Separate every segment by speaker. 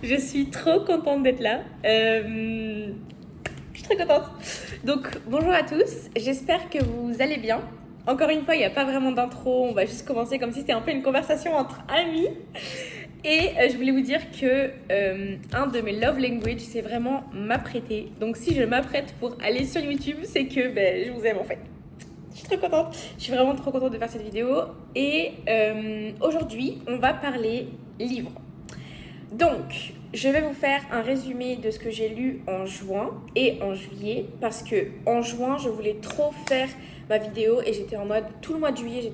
Speaker 1: Je suis trop contente d'être là. Je suis très contente. Donc, bonjour à tous. J'espère que vous allez bien. Encore une fois, il n'y a pas vraiment d'intro. On va juste commencer comme si c'était un peu une conversation entre amis. Et je voulais vous dire que un de mes love language, c'est vraiment m'apprêter. Donc, si je m'apprête pour aller sur YouTube, c'est que je vous aime en fait. Je suis trop contente. Je suis vraiment trop contente de faire cette vidéo. Et aujourd'hui, on va parler livres. Donc, je vais vous faire un résumé de ce que j'ai lu en juin et en juillet parce que en juin, je voulais trop faire ma vidéo et j'étais en mode tout le mois de juillet,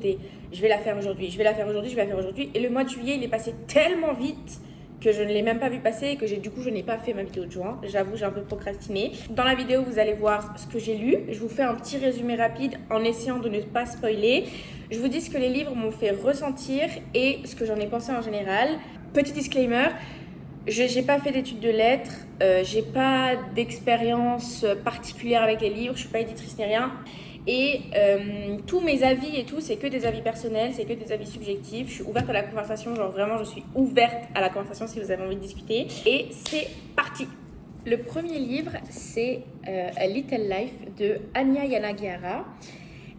Speaker 1: je vais la faire aujourd'hui, je vais la faire aujourd'hui, je vais la faire aujourd'hui et le mois de juillet, il est passé tellement vite que je ne l'ai même pas vu passer et que du coup je n'ai pas fait ma vidéo de juin. J'avoue, j'ai un peu procrastiné. Dans la vidéo, vous allez voir ce que j'ai lu. Je vous fais un petit résumé rapide en essayant de ne pas spoiler. Je vous dis ce que les livres m'ont fait ressentir et ce que j'en ai pensé en général. Petit disclaimer, je n'ai pas fait d'études de lettres, j'ai pas d'expérience particulière avec les livres, je suis pas éditrice ni rien. Et tous mes avis et tout, c'est que des avis personnels, c'est que des avis subjectifs. Je suis ouverte à la conversation, genre vraiment, je suis ouverte à la conversation si vous avez envie de discuter. Et c'est parti. Le premier livre, c'est A Little Life de Anya Yanagihara.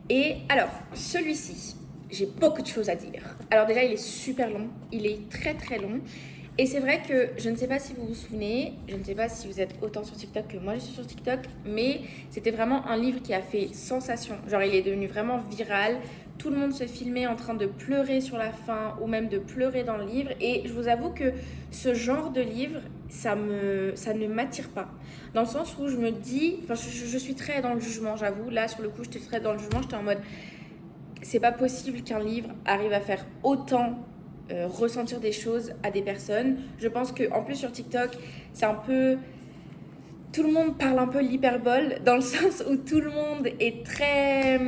Speaker 1: Et alors, celui-ci, j'ai beaucoup de choses à dire. Alors déjà, il est super long, il est très très long. Et c'est vrai que je ne sais pas si vous vous souvenez, je ne sais pas si vous êtes autant sur TikTok que moi je suis sur TikTok, mais c'était vraiment un livre qui a fait sensation. Genre il est devenu vraiment viral, tout le monde se filmait en train de pleurer sur la fin ou même de pleurer dans le livre. Et je vous avoue que ce genre de livre, ça ne m'attire pas. Dans le sens où je me dis, enfin je suis très dans le jugement, j'avoue. Là sur le coup j'étais très dans le jugement, j'étais en mode, c'est pas possible qu'un livre arrive à faire autant ressentir des choses à des personnes. Je pense qu'en plus sur TikTok, c'est un peu... Tout le monde parle un peu l'hyperbole, dans le sens où tout le monde est très...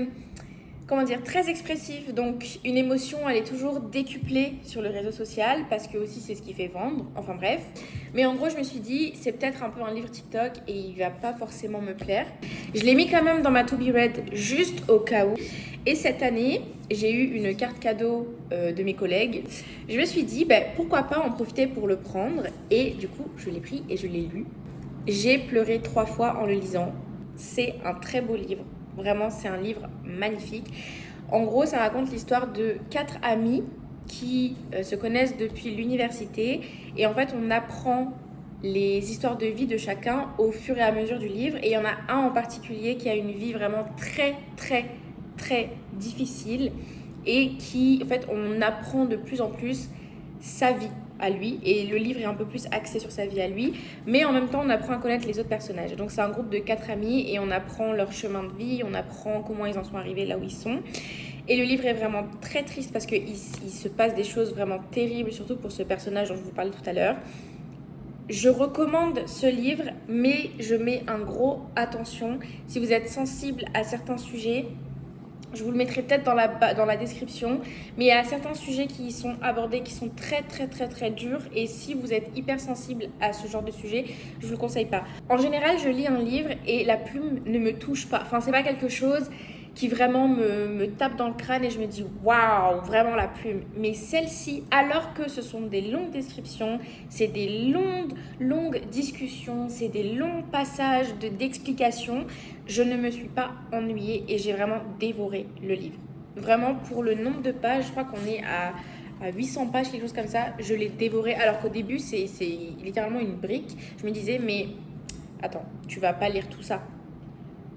Speaker 1: Comment dire, très expressif. Donc une émotion, elle est toujours décuplée sur le réseau social, parce que aussi c'est ce qui fait vendre. Enfin bref. Mais en gros, je me suis dit, c'est peut-être un peu un livre TikTok et il va pas forcément me plaire. Je l'ai mis quand même dans ma to be read juste au cas où. Et cette année, j'ai eu une carte cadeau de mes collègues. Je me suis dit, pourquoi pas en profiter pour le prendre. Et du coup, je l'ai pris et je l'ai lu. J'ai pleuré 3 fois en le lisant. C'est un très beau livre. Vraiment, c'est un livre magnifique. En gros, ça raconte l'histoire de 4 amis qui se connaissent depuis l'université. Et en fait, on apprend les histoires de vie de chacun au fur et à mesure du livre. Et il y en a un en particulier qui a une vie vraiment très, très, très difficile. Et qui, en fait, on apprend de plus en plus sa vie à lui, et le livre est un peu plus axé sur sa vie à lui, mais en même temps on apprend à connaître les autres personnages. Donc c'est un groupe de 4 amis et on apprend leur chemin de vie, on apprend comment ils en sont arrivés là où ils sont. Et le livre est vraiment très triste parce qu'il se passe des choses vraiment terribles, surtout pour ce personnage dont je vous parlais tout à l'heure. Je recommande ce livre, mais je mets un gros attention. Si vous êtes sensible à certains sujets, je vous le mettrai peut-être dans la description, mais il y a certains sujets qui y sont abordés qui sont très très très très durs, et si vous êtes hyper sensible à ce genre de sujet, je vous le conseille pas. En général, je lis un livre et la plume ne me touche pas. Enfin, c'est pas quelque chose qui vraiment me tape dans le crâne et je me dis waouh, vraiment la plume. Mais celle-ci, alors que ce sont des longues descriptions, c'est des longues discussions, c'est des longs passages d'explications, je ne me suis pas ennuyée et j'ai vraiment dévoré le livre. Vraiment, pour le nombre de pages, je crois qu'on est à 800 pages, quelque chose comme ça, je l'ai dévoré. Alors qu'au début, c'est littéralement une brique. Je me disais, mais attends, tu vas pas lire tout ça.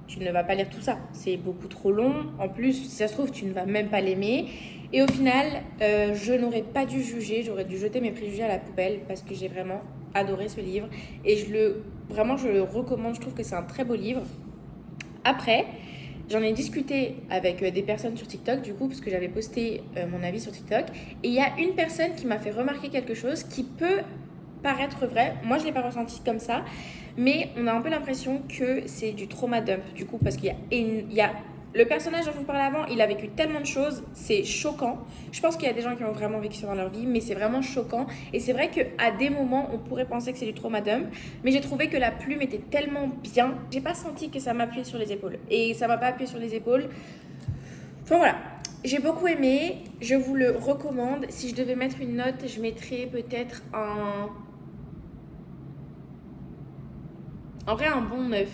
Speaker 1: Tu ne vas pas lire tout ça, c'est beaucoup trop long. En plus, si ça se trouve, tu ne vas même pas l'aimer. Et au final, je n'aurais pas dû juger, j'aurais dû jeter mes préjugés à la poubelle parce que j'ai vraiment adoré ce livre. Et je le recommande, je trouve que c'est un très beau livre. Après, j'en ai discuté avec des personnes sur TikTok, du coup, parce que j'avais posté mon avis sur TikTok. Et il y a une personne qui m'a fait remarquer quelque chose qui peut paraître vrai. Moi, je ne l'ai pas ressenti comme ça. Mais on a un peu l'impression que c'est du trauma dump, du coup, parce qu'il y a le personnage dont je vous parlais avant, il a vécu tellement de choses, c'est choquant. Je pense qu'il y a des gens qui ont vraiment vécu ça dans leur vie, mais c'est vraiment choquant. Et c'est vrai qu'à des moments, on pourrait penser que c'est du trauma dump, mais j'ai trouvé que la plume était tellement bien. J'ai pas senti que ça m'appuyait sur les épaules. Et ça m'a pas appuyé sur les épaules. Enfin voilà, j'ai beaucoup aimé, je vous le recommande. Si je devais mettre une note, je mettrais peut-être un En vrai, un bon 9,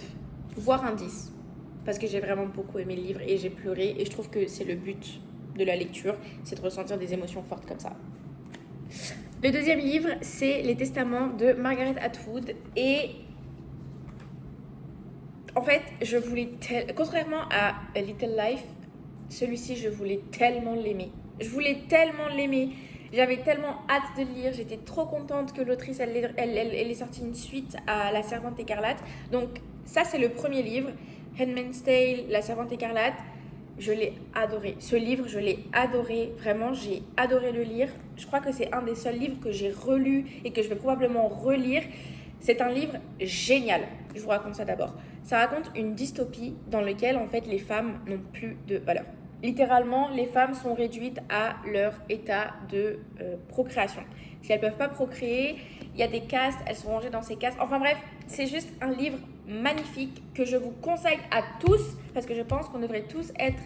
Speaker 1: voire un 10. Parce que j'ai vraiment beaucoup aimé le livre et j'ai pleuré. Et je trouve que c'est le but de la lecture, c'est de ressentir des émotions fortes comme ça. Le deuxième livre, c'est Les Testaments de Margaret Atwood. Et en fait, je voulais contrairement à A Little Life, celui-ci, je voulais tellement l'aimer. Je voulais tellement l'aimer. J'avais tellement hâte de le lire. J'étais trop contente que l'autrice, elle ait sorti une suite à La Servante écarlate. Donc ça, c'est le premier livre. Handmaid's Tale, La Servante écarlate. Je l'ai adoré. Ce livre, je l'ai adoré. Vraiment, j'ai adoré le lire. Je crois que c'est un des seuls livres que j'ai relu et que je vais probablement relire. C'est un livre génial. Je vous raconte ça d'abord. Ça raconte une dystopie dans laquelle, en fait, les femmes n'ont plus de valeur. Littéralement, les femmes sont réduites à leur état de procréation. Si elles ne peuvent pas procréer, il y a des castes, elles sont rangées dans ces castes. Enfin bref, c'est juste un livre magnifique que je vous conseille à tous parce que je pense qu'on devrait tous être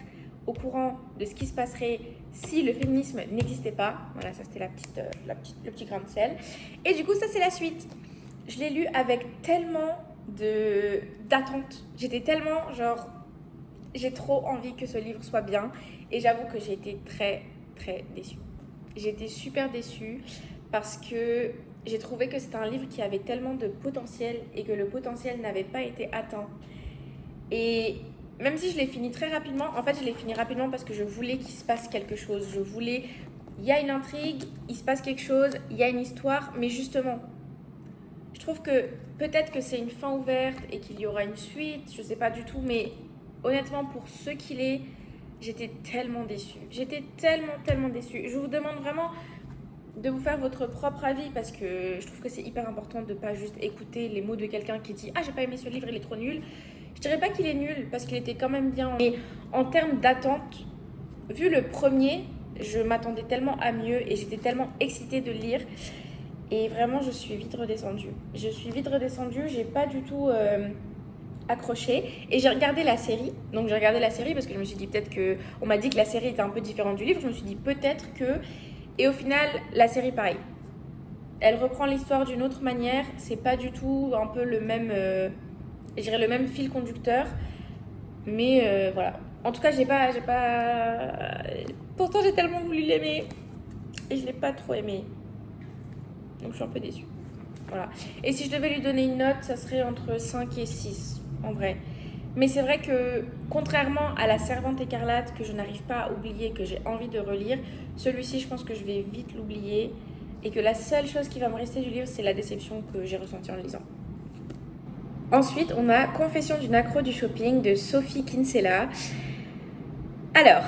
Speaker 1: au courant de ce qui se passerait si le féminisme n'existait pas. Voilà, ça c'était le petit grain de sel. Et du coup, ça c'est la suite. Je l'ai lu avec tellement d'attente. J'étais tellement genre... J'ai trop envie que ce livre soit bien et j'avoue que j'ai été très très déçue. J'ai été super déçue parce que j'ai trouvé que c'était un livre qui avait tellement de potentiel et que le potentiel n'avait pas été atteint. Et même si je l'ai fini très rapidement, en fait je l'ai fini rapidement parce que je voulais qu'il se passe quelque chose. Il y a une intrigue, il se passe quelque chose, il y a une histoire, mais justement, je trouve que peut-être que c'est une fin ouverte et qu'il y aura une suite, je sais pas du tout, mais honnêtement, pour ce qu'il est, j'étais tellement déçue. J'étais tellement déçue. Je vous demande vraiment de vous faire votre propre avis parce que je trouve que c'est hyper important de ne pas juste écouter les mots de quelqu'un qui dit « Ah, j'ai pas aimé ce livre, il est trop nul ». Je dirais pas qu'il est nul parce qu'il était quand même bien. Mais en termes d'attente, vu le premier, je m'attendais tellement à mieux et j'étais tellement excitée de le lire. Et vraiment, je suis vite redescendue. J'ai pas du tout... accroché et j'ai regardé la série. Donc j'ai regardé la série parce que je me suis dit peut-être que... On m'a dit que la série était un peu différente du livre. Je me suis dit peut-être que... Et au final, la série, pareil. Elle reprend l'histoire d'une autre manière. C'est pas du tout un peu le même... je dirais le même fil conducteur. Mais voilà. En tout cas, j'ai pas... Pourtant, j'ai tellement voulu l'aimer. Et je l'ai pas trop aimé. Donc je suis un peu déçue. Voilà. Et si je devais lui donner une note, ça serait entre 5 et 6. En vrai. Mais c'est vrai que, contrairement à La Servante écarlate, que je n'arrive pas à oublier, que j'ai envie de relire, celui-ci, je pense que je vais vite l'oublier et que la seule chose qui va me rester du livre, c'est la déception que j'ai ressentie en le lisant. Ensuite, on a Confession d'une accro du shopping de Sophie Kinsella. Alors,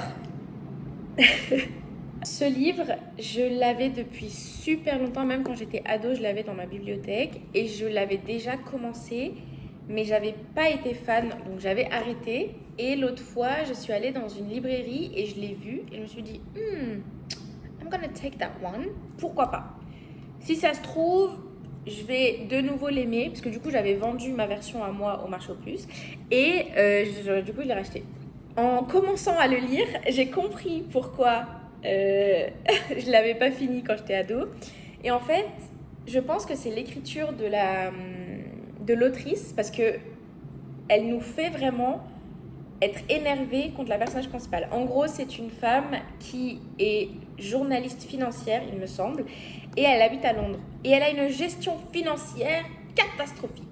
Speaker 1: ce livre, je l'avais depuis super longtemps, même quand j'étais ado, je l'avais dans ma bibliothèque et je l'avais déjà commencé. Mais j'avais pas été fan, donc j'avais arrêté. Et l'autre fois, je suis allée dans une librairie et je l'ai vu et je me suis dit I'm gonna take that one. Pourquoi pas? Si ça se trouve, je vais de nouveau l'aimer parce que du coup, j'avais vendu ma version à moi au marché aux puces et du coup, je l'ai racheté. En commençant à le lire, j'ai compris pourquoi je l'avais pas fini quand j'étais ado. Et en fait, je pense que c'est l'écriture de l'autrice parce que elle nous fait vraiment être énervée contre la personnage principale. En gros, c'est une femme qui est journaliste financière, il me semble, et elle habite à Londres. Et elle a une gestion financière catastrophique.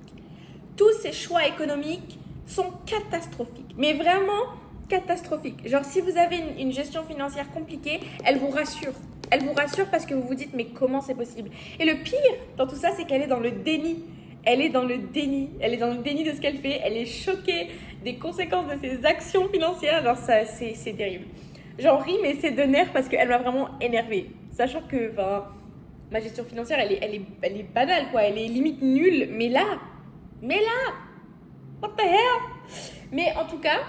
Speaker 1: Tous ses choix économiques sont catastrophiques, mais vraiment catastrophiques. Genre, si vous avez une gestion financière compliquée, elle vous rassure. Elle vous rassure parce que vous vous dites, mais comment c'est possible? Et le pire dans tout ça, c'est qu'elle est dans le déni. Elle est dans le déni de ce qu'elle fait. Elle est choquée des conséquences de ses actions financières. Genre, ça, c'est terrible. J'en ris, mais c'est de nerfs parce qu'elle m'a vraiment énervée. Sachant que ma gestion financière, elle est banale, quoi. Elle est limite nulle. Mais là, what the hell? Mais en tout cas,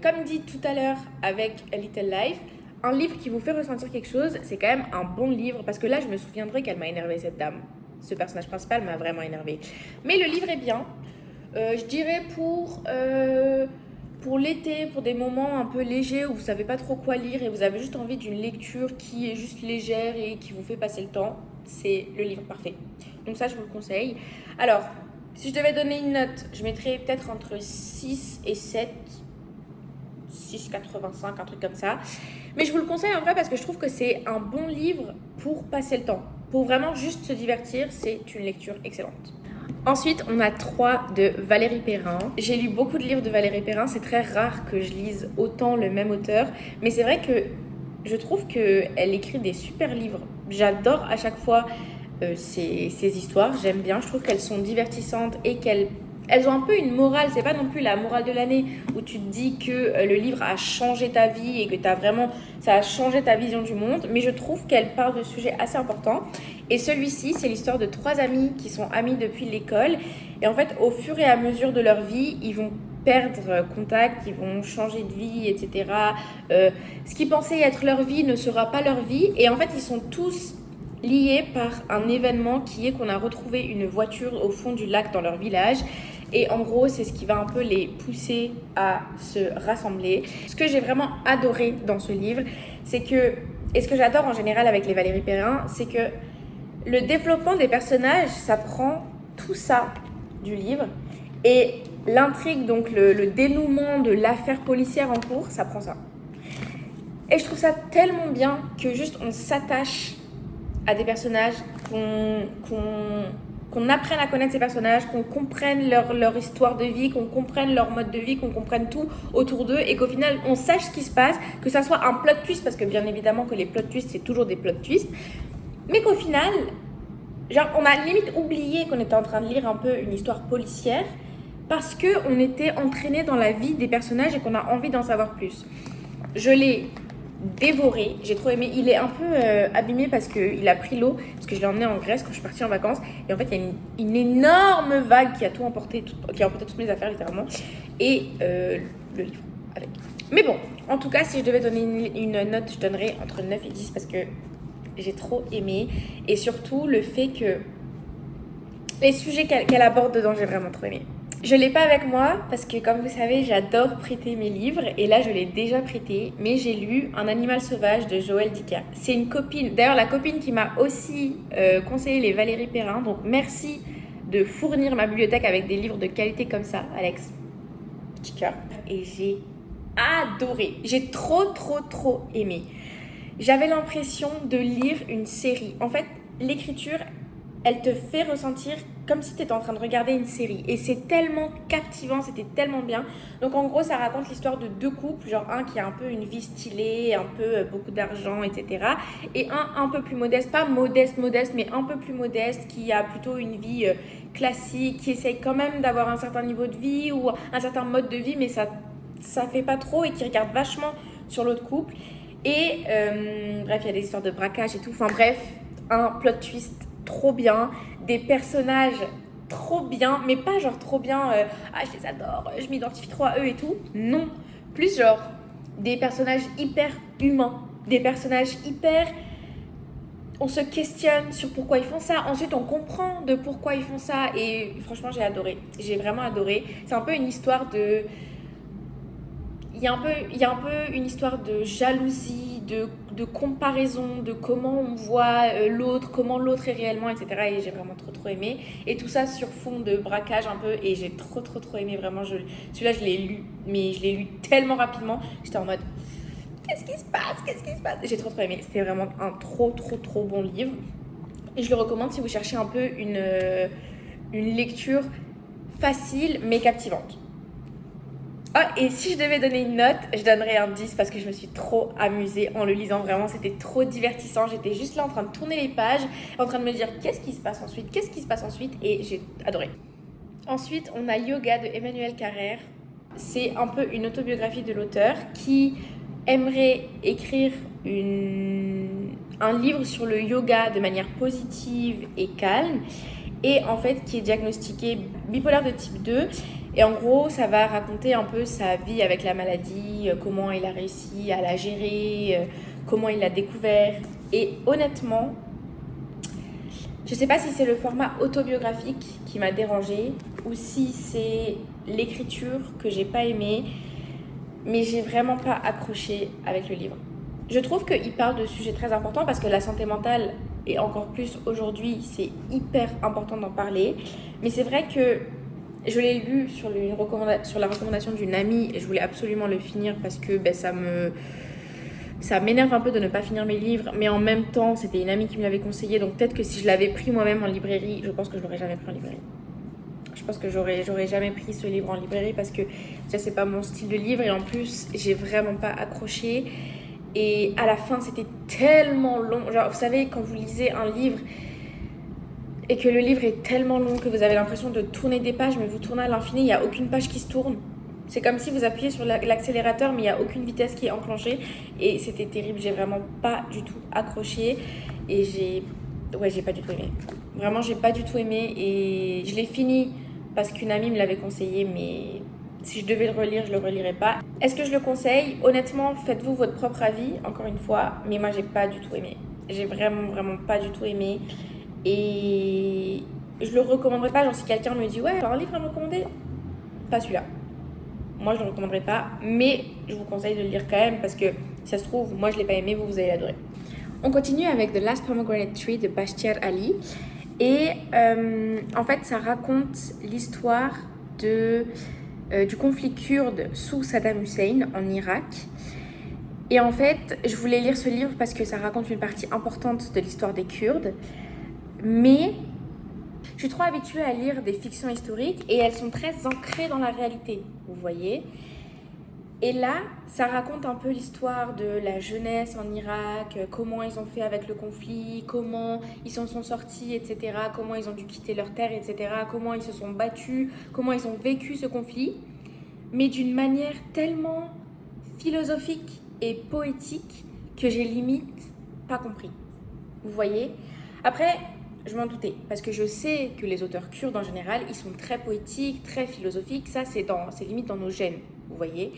Speaker 1: comme dit tout à l'heure avec A Little Life, un livre qui vous fait ressentir quelque chose, c'est quand même un bon livre. Parce que là, je me souviendrai qu'elle m'a énervée, cette dame. Ce personnage principal m'a vraiment énervée. Mais le livre est bien. Je dirais pour l'été, pour des moments un peu légers où vous savez pas trop quoi lire et vous avez juste envie d'une lecture qui est juste légère et qui vous fait passer le temps, c'est le livre parfait. Donc ça, je vous le conseille. Alors, Si je devais donner une note, je mettrais peut-être entre 6 et 7. 6,85, un truc comme ça. Mais je vous le conseille en vrai parce que je trouve que c'est un bon livre pour passer le temps. Pour vraiment juste se divertir, c'est une lecture excellente. Ensuite, on a 3 de Valérie Perrin. J'ai lu beaucoup de livres de Valérie Perrin. C'est très rare que je lise autant le même auteur. Mais c'est vrai que je trouve qu'elle écrit des super livres. J'adore à chaque fois ces histoires. J'aime bien. Je trouve qu'elles sont divertissantes et qu'elles ont un peu une morale. C'est pas non plus la morale de l'année où tu te dis que le livre a changé ta vie et que ça a changé ta vision du monde. Mais je trouve qu'elle parle de sujets assez importants. Et celui-ci, c'est l'histoire de 3 amis qui sont amis depuis l'école. Et en fait, au fur et à mesure de leur vie, ils vont perdre contact, ils vont changer de vie, etc. Ce qui pensait être leur vie ne sera pas leur vie. Et en fait, ils sont tous liés par un événement qui est qu'on a retrouvé une voiture au fond du lac dans leur village. Et en gros, c'est ce qui va un peu les pousser à se rassembler. Ce que j'ai vraiment adoré dans ce livre, c'est que, et ce que j'adore en général avec les Valérie Perrin, c'est que le développement des personnages, ça prend tout ça du livre. Et l'intrigue, donc le dénouement de l'affaire policière en cours, ça prend ça. Et je trouve ça tellement bien que juste on s'attache à des personnages, qu'on apprenne à connaître ces personnages, qu'on comprenne leur histoire de vie, qu'on comprenne leur mode de vie, qu'on comprenne tout autour d'eux et qu'au final on sache ce qui se passe, que ça soit un plot twist, parce que bien évidemment que les plot twists c'est toujours des plot twists, mais qu'au final, genre on a limite oublié qu'on était en train de lire un peu une histoire policière parce qu'on était entraîné dans la vie des personnages et qu'on a envie d'en savoir plus. Je l'ai dévoré, j'ai trop aimé. Il est un peu abîmé parce qu'il a pris l'eau, parce que je l'ai emmené en Grèce quand je suis partie en vacances. Et en fait, il y a une énorme vague qui a tout emporté, qui a emporté toutes mes affaires littéralement. Et le livre avec. Mais bon, en tout cas, si je devais donner une note, je donnerais entre 9 et 10 parce que j'ai trop aimé. Et surtout, le fait que les sujets qu'elle aborde dedans, j'ai vraiment trop aimé. Je ne l'ai pas avec moi parce que, comme vous savez, j'adore prêter mes livres. Et là, je l'ai déjà prêté. Mais j'ai lu Un animal sauvage de Joël Dicker. C'est une copine, d'ailleurs la copine qui m'a aussi conseillé les Valérie Perrin. Donc, merci de fournir ma bibliothèque avec des livres de qualité comme ça, Alex. Petit cœur. Et j'ai adoré. J'ai trop aimé. J'avais l'impression de lire une série. En fait, l'écriture, elle te fait ressentir comme si tu étais en train de regarder une série. Et c'est tellement captivant, c'était tellement bien. Donc en gros, ça raconte l'histoire de 2 couples, genre un qui a un peu une vie stylée, un peu beaucoup d'argent, etc. Et un peu plus modeste, pas modeste, mais un peu plus modeste, qui a plutôt une vie classique, qui essaye quand même d'avoir un certain niveau de vie ou un certain mode de vie, mais ça fait pas trop et qui regarde vachement sur l'autre couple. Et bref, il y a des histoires de braquage et tout. Enfin bref, un plot twist trop bien, des personnages trop bien, mais pas genre trop bien, je les adore, je m'identifie trop à eux et tout. Non, plus genre des personnages hyper humains, des personnages hyper... On se questionne sur pourquoi ils font ça, ensuite on comprend de pourquoi ils font ça et franchement j'ai adoré, j'ai vraiment adoré. C'est un peu une histoire de... Il y a un peu une histoire de jalousie, de comparaison, de comment on voit l'autre, comment l'autre est réellement, etc. Et j'ai vraiment trop aimé. Et tout ça sur fond de braquage un peu. Et j'ai trop aimé, vraiment. Celui-là, je l'ai lu, mais je l'ai lu tellement rapidement. J'étais en mode, qu'est-ce qui se passe? J'ai trop aimé. C'était vraiment un trop bon livre. Et je le recommande si vous cherchez un peu une lecture facile, mais captivante. Ah, et si je devais donner une note, je donnerais un 10 parce que je me suis trop amusée en le lisant. Vraiment, c'était trop divertissant. J'étais juste là en train de tourner les pages, en train de me dire qu'est-ce qui se passe ensuite et j'ai adoré. Ensuite, on a Yoga de Emmanuel Carrère. C'est un peu une autobiographie de l'auteur qui aimerait écrire un livre sur le yoga de manière positive et calme et en fait qui est diagnostiqué bipolaire de type 2. Et en gros, ça va raconter un peu sa vie avec la maladie, comment il a réussi à la gérer, comment il l'a découvert. Et honnêtement, je ne sais pas si c'est le format autobiographique qui m'a dérangée ou si c'est l'écriture que j'ai pas aimée, mais j'ai vraiment pas accroché avec le livre. Je trouve qu'il parle de sujets très importants parce que la santé mentale, et encore plus aujourd'hui, c'est hyper important d'en parler. Mais c'est vrai que je l'ai lu sur la recommandation d'une amie et je voulais absolument le finir parce que ça m'énerve un peu de ne pas finir mes livres, mais en même temps, c'était une amie qui me l'avait conseillé, donc peut-être que si je l'avais pris moi-même en librairie, je pense que je l'aurais jamais pris en librairie. Je pense que j'aurais jamais pris ce livre en librairie parce que déjà c'est pas mon style de livre et en plus j'ai vraiment pas accroché. Et à la fin c'était tellement long. Genre vous savez quand vous lisez un livre et que le livre est tellement long que vous avez l'impression de tourner des pages, mais vous tournez à l'infini, il n'y a aucune page qui se tourne. C'est comme si vous appuyez sur l'accélérateur mais il n'y a aucune vitesse qui est enclenchée et c'était terrible, j'ai vraiment pas du tout accroché et j'ai pas du tout aimé. Vraiment j'ai pas du tout aimé et je l'ai fini parce qu'une amie me l'avait conseillé, mais si je devais le relire, je le relirais pas. Est-ce que je le conseille? Honnêtement, faites-vous votre propre avis, encore une fois, mais moi j'ai pas du tout aimé. J'ai vraiment pas du tout aimé. Et je le recommanderais pas, genre si quelqu'un me dit ouais, t'as un livre à me recommander? Pas celui-là. Moi je le recommanderais pas, mais je vous conseille de le lire quand même parce que si ça se trouve, moi je l'ai pas aimé, vous allez l'adorer. On continue avec The Last Pomegranate Tree de Bashtiar Ali. Et en fait, ça raconte l'histoire du conflit kurde sous Saddam Hussein en Irak. Et en fait, je voulais lire ce livre parce que ça raconte une partie importante de l'histoire des Kurdes. Mais je suis trop habituée à lire des fictions historiques et elles sont très ancrées dans la réalité, vous voyez. Et là, ça raconte un peu l'histoire de la jeunesse en Irak, comment ils ont fait avec le conflit, comment ils s'en sont sortis, etc. Comment ils ont dû quitter leur terre, etc. Comment ils se sont battus, comment ils ont vécu ce conflit, mais d'une manière tellement philosophique et poétique que j'ai limite pas compris. Vous voyez? Après, je m'en doutais, parce que je sais que les auteurs kurdes en général, ils sont très poétiques, très philosophiques, ça c'est limite dans nos gènes, vous voyez?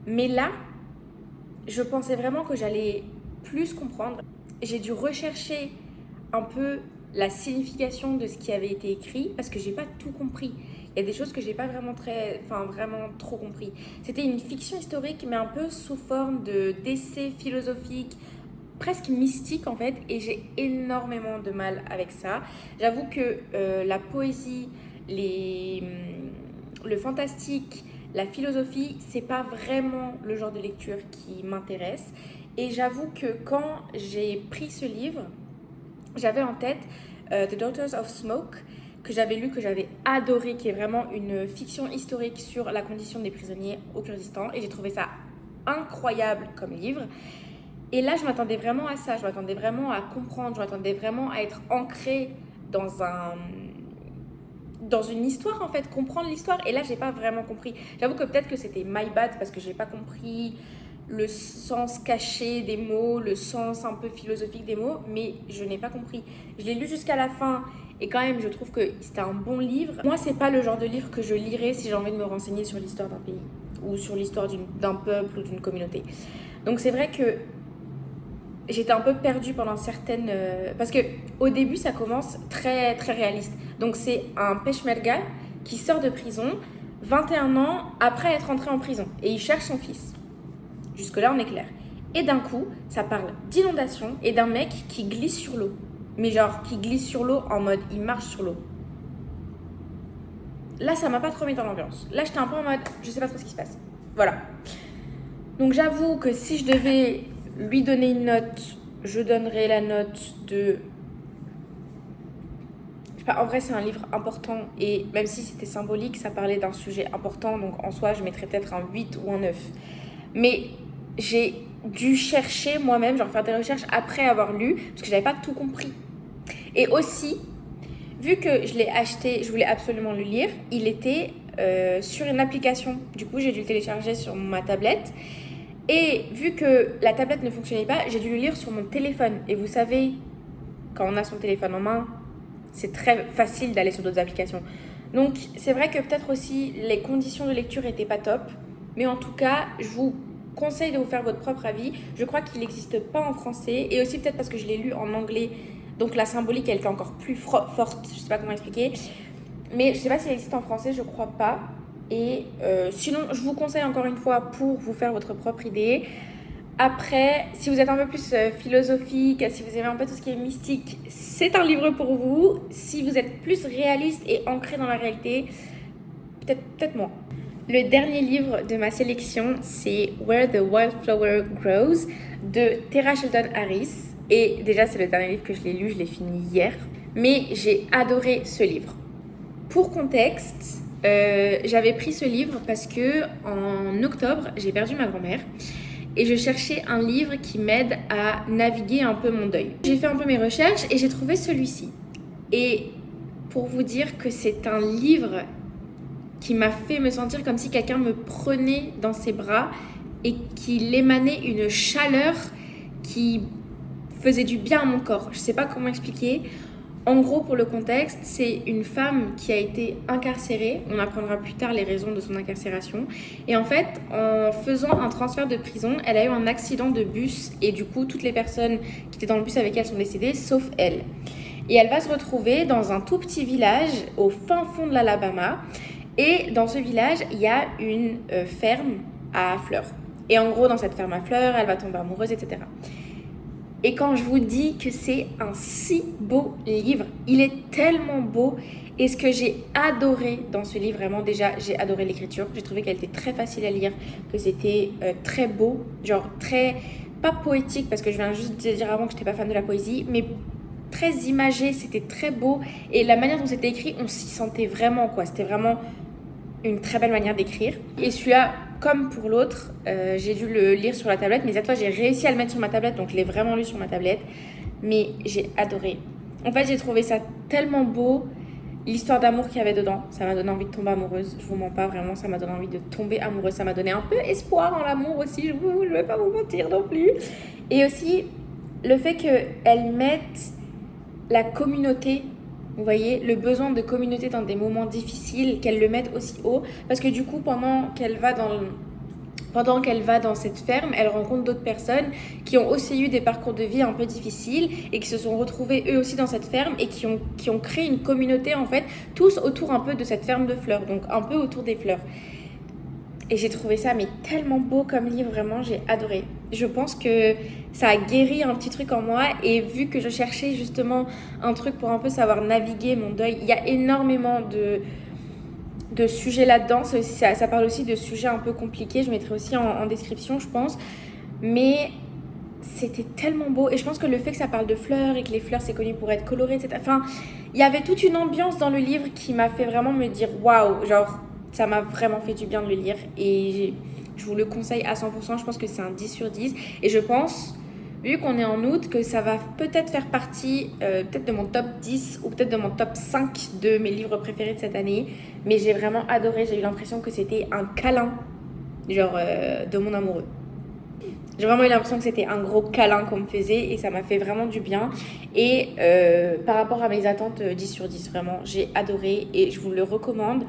Speaker 1: Mais là, je pensais vraiment que j'allais plus comprendre. J'ai dû rechercher un peu la signification de ce qui avait été écrit parce que j'ai pas tout compris. Il y a des choses que j'ai pas vraiment trop compris. C'était une fiction historique, mais un peu sous forme d'essai philosophique, presque mystique en fait, et j'ai énormément de mal avec ça. J'avoue que la poésie, le fantastique, la philosophie, c'est pas vraiment le genre de lecture qui m'intéresse. Et j'avoue que quand j'ai pris ce livre, j'avais en tête The Daughters of Smoke, que j'avais lu, que j'avais adoré, qui est vraiment une fiction historique sur la condition des prisonniers au Kurdistan. Et j'ai trouvé ça incroyable comme livre. Et là, je m'attendais vraiment à ça, je m'attendais vraiment à comprendre, je m'attendais vraiment à être ancrée dans une histoire en fait, comprendre l'histoire. Et là, j'ai pas vraiment compris. J'avoue que peut-être que c'était my bad parce que j'ai pas compris le sens caché des mots, le sens un peu philosophique des mots, mais je n'ai pas compris. Je l'ai lu jusqu'à la fin et quand même, je trouve que c'était un bon livre. Moi, c'est pas le genre de livre que je lirais si j'ai envie de me renseigner sur l'histoire d'un pays ou sur l'histoire d'un peuple ou d'une communauté. Donc c'est vrai que j'étais un peu perdue pendant certaines... parce qu'au début, ça commence très, très réaliste. Donc, c'est un peshmerga qui sort de prison 21 ans après être entré en prison. Et il cherche son fils. Jusque-là, on est clair. Et d'un coup, ça parle d'inondation et d'un mec qui glisse sur l'eau. Mais genre, qui glisse sur l'eau en mode, il marche sur l'eau. Là, ça m'a pas trop mis dans l'ambiance. Là, j'étais un peu en mode, je sais pas trop ce qui se passe. Voilà. Donc, j'avoue que si je devais lui donner une note, je donnerais la note de... Je sais pas, en vrai, c'est un livre important et même si c'était symbolique, ça parlait d'un sujet important. Donc, en soi, je mettrais peut-être un 8 ou un 9. Mais j'ai dû chercher moi-même, genre faire des recherches après avoir lu, parce que j'avais pas tout compris. Et aussi, vu que je l'ai acheté, je voulais absolument le lire, il était sur une application. Du coup, j'ai dû le télécharger sur ma tablette. Et vu que la tablette ne fonctionnait pas, j'ai dû le lire sur mon téléphone. Et vous savez, quand on a son téléphone en main, c'est très facile d'aller sur d'autres applications. Donc, c'est vrai que peut-être aussi les conditions de lecture n'étaient pas top. Mais en tout cas, je vous conseille de vous faire votre propre avis. Je crois qu'il n'existe pas en français. Et aussi peut-être parce que je l'ai lu en anglais. Donc, la symbolique, elle était encore plus forte. Je ne sais pas comment expliquer. Mais je ne sais pas s'il existe en français, je ne crois pas. Et sinon, je vous conseille encore une fois pour vous faire votre propre idée. Après, si vous êtes un peu plus philosophique, si vous aimez un peu tout ce qui est mystique, c'est un livre pour vous. Si vous êtes plus réaliste et ancré dans la réalité, peut-être moins. Le dernier livre de ma sélection, c'est Where the Wildflower Grows de Tara Sheldon Harris. Et déjà, c'est le dernier livre que je l'ai lu, je l'ai fini hier. Mais j'ai adoré ce livre. Pour contexte, j'avais pris ce livre parce que en octobre, j'ai perdu ma grand-mère. Et je cherchais un livre qui m'aide à naviguer un peu mon deuil. J'ai fait un peu mes recherches et j'ai trouvé celui-ci. Et pour vous dire que c'est un livre qui m'a fait me sentir comme si quelqu'un me prenait dans ses bras et qu'il émanait une chaleur qui faisait du bien à mon corps. Je ne sais pas comment expliquer. En gros, pour le contexte, c'est une femme qui a été incarcérée. On apprendra plus tard les raisons de son incarcération. Et en fait, en faisant un transfert de prison, elle a eu un accident de bus et du coup, toutes les personnes qui étaient dans le bus avec elle sont décédées, sauf elle. Et elle va se retrouver dans un tout petit village au fin fond de l'Alabama. Et dans ce village, il y a une ferme à fleurs. Et en gros, dans cette ferme à fleurs, elle va tomber amoureuse, etc. Et quand je vous dis que c'est un si beau livre, il est tellement beau. Et ce que j'ai adoré dans ce livre, vraiment déjà, j'ai adoré l'écriture. J'ai trouvé qu'elle était très facile à lire, que c'était très beau, genre très, pas poétique, parce que je viens juste de dire avant que je n'étais pas fan de la poésie, mais très imagé, c'était très beau. Et la manière dont c'était écrit, on s'y sentait vraiment, quoi. C'était vraiment une très belle manière d'écrire. Et celui-là, comme pour l'autre, j'ai dû le lire sur la tablette, mais cette fois j'ai réussi à le mettre sur ma tablette, donc je l'ai vraiment lu sur ma tablette. Mais j'ai adoré. En fait, j'ai trouvé ça tellement beau. L'histoire d'amour qu'il y avait dedans, ça m'a donné envie de tomber amoureuse. Je vous mens pas, vraiment, ça m'a donné envie de tomber amoureuse. Ça m'a donné un peu espoir en l'amour aussi, je vais pas vous mentir non plus. Et aussi, le fait qu'elle mette la communauté, vous voyez, le besoin de communauté dans des moments difficiles, qu'elle le mette aussi haut. Parce que du coup, pendant qu'elle va dans cette ferme, elle rencontre d'autres personnes qui ont aussi eu des parcours de vie un peu difficiles et qui se sont retrouvés eux aussi dans cette ferme et qui ont créé une communauté en fait, tous autour un peu de cette ferme de fleurs, donc un peu autour des fleurs. Et j'ai trouvé ça mais tellement beau comme livre, vraiment, j'ai adoré. Je pense que ça a guéri un petit truc en moi et vu que je cherchais justement un truc pour un peu savoir naviguer mon deuil, il y a énormément de sujets là-dedans. Ça parle aussi de sujets un peu compliqués, je mettrai aussi en description je pense. Mais c'était tellement beau et je pense que le fait que ça parle de fleurs et que les fleurs c'est connu pour être coloré, etc. Enfin, il y avait toute une ambiance dans le livre qui m'a fait vraiment me dire waouh, genre ça m'a vraiment fait du bien de le lire et je vous le conseille à 100%, je pense que c'est un 10 sur 10 et je pense, vu qu'on est en août, que ça va peut-être faire partie peut-être de mon top 10 ou peut-être de mon top 5 de mes livres préférés de cette année, mais j'ai vraiment adoré, j'ai eu l'impression que c'était un câlin genre de mon amoureux. J'ai vraiment eu l'impression que c'était un gros câlin qu'on me faisait et ça m'a fait vraiment du bien. Et par rapport à mes attentes, 10 sur 10, vraiment, j'ai adoré et je vous le recommande.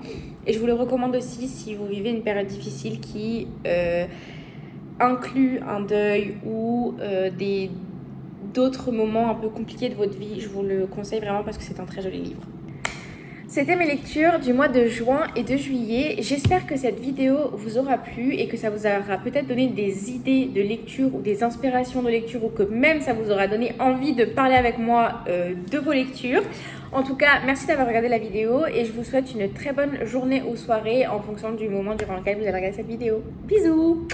Speaker 1: Et je vous le recommande aussi si vous vivez une période difficile qui inclut un deuil ou d'autres moments un peu compliqués de votre vie. Je vous le conseille vraiment parce que c'est un très joli livre. C'était mes lectures du mois de juin et de juillet. J'espère que cette vidéo vous aura plu et que ça vous aura peut-être donné des idées de lecture ou des inspirations de lecture ou que même ça vous aura donné envie de parler avec moi de vos lectures. En tout cas, merci d'avoir regardé la vidéo et je vous souhaite une très bonne journée ou soirée en fonction du moment durant lequel vous allez regarder cette vidéo. Bisous!